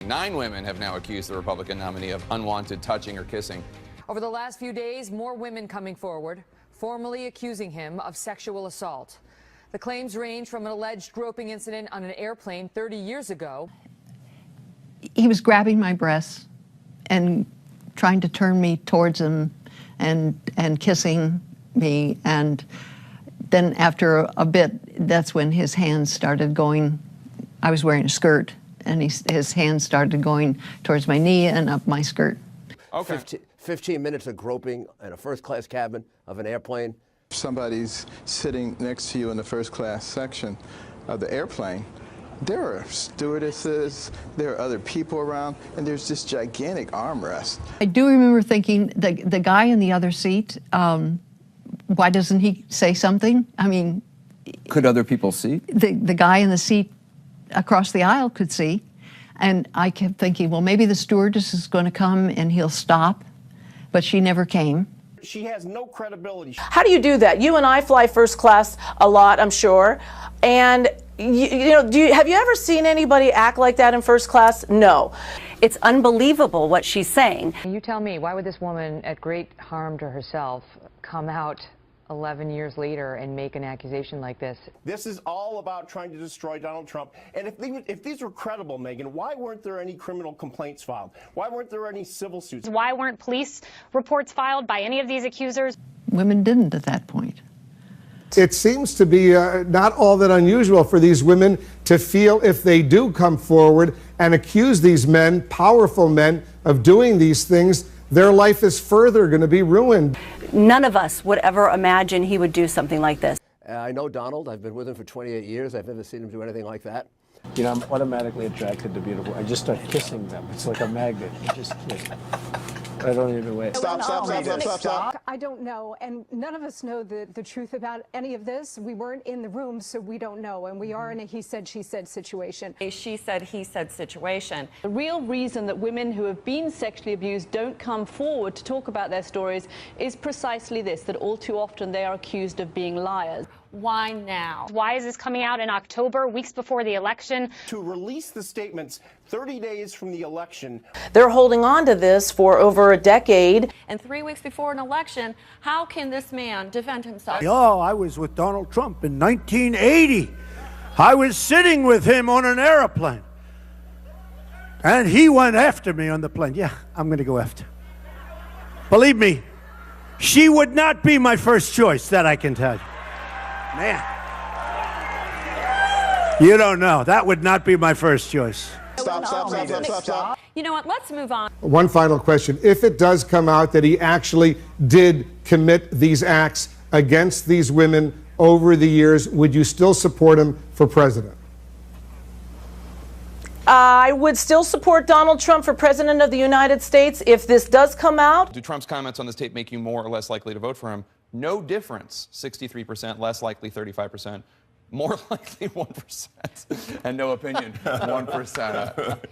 9 women have now accused the Republican nominee of unwanted touching or kissing. Over the last few days, more women coming forward, formally accusing him of sexual assault. The claims range from an alleged groping incident on an airplane 30 years ago. He was grabbing my breasts and trying to turn me towards him and kissing me, and then after a bit, that's when his hands started going. I was wearing a skirt, and his hands started going towards my knee and up my skirt. Okay. 15 minutes of groping in a first-class cabin of an airplane. If somebody's sitting next to you in the first-class section of the airplane, there are stewardesses, there are other people around, and there's this gigantic armrest. I do remember thinking, the guy in the other seat, why doesn't he say something? I mean... Could other people see? The guy in the seat across the aisle could see. And I kept thinking, well, maybe the stewardess is going to come and he'll stop. But she never came. She has no credibility. How do you do that? You and I fly first class a lot, I'm sure. And have you ever seen anybody act like that in first class? No. It's unbelievable what she's saying. You tell me, why would this woman at great harm to herself come out 11 years later and make an accusation like this? This is all about trying to destroy Donald Trump. And if these were credible, Megan, why weren't there any criminal complaints filed? Why weren't there any civil suits? Why weren't police reports filed by any of these accusers? Women didn't at that point. It seems to be not all that unusual for these women to feel if they do come forward and accuse these men, powerful men, of doing these things, their life is further going to be ruined. None of us would ever imagine he would do something like this. I know Donald. I've been with him for 28 years. I've never seen him do anything like that. You know, I'm automatically attracted to beautiful. I just start kissing them. It's like a magnet. You just kiss. I don't even wait. Stop. I don't know, and none of us know the truth about any of this. We weren't in the room, so we don't know, and we are in a he said, she said situation. A she said, he said situation. The real reason that women who have been sexually abused don't come forward to talk about their stories is precisely this, that all too often they are accused of being liars. Why now? Why is this coming out in October, weeks before the election? To release the statements 30 days from the election. They're holding on to this for over a decade. And 3 weeks before an election, how can this man defend himself? Oh, I was with Donald Trump in 1980. I was sitting with him on an airplane. And he went after me on the plane. Yeah, I'm going to go after. Believe me, she would not be my first choice, that I can tell you. Man, you don't know. That would not be my first choice. Stop. You know what? Let's move on. One final question. If it does come out that he actually did commit these acts against these women over the years, would you still support him for president? I would still support Donald Trump for president of the United States if this does come out. Do Trump's comments on this tape make you more or less likely to vote for him? No difference. 63%, less likely 35%, more likely 1%, and no opinion 1%.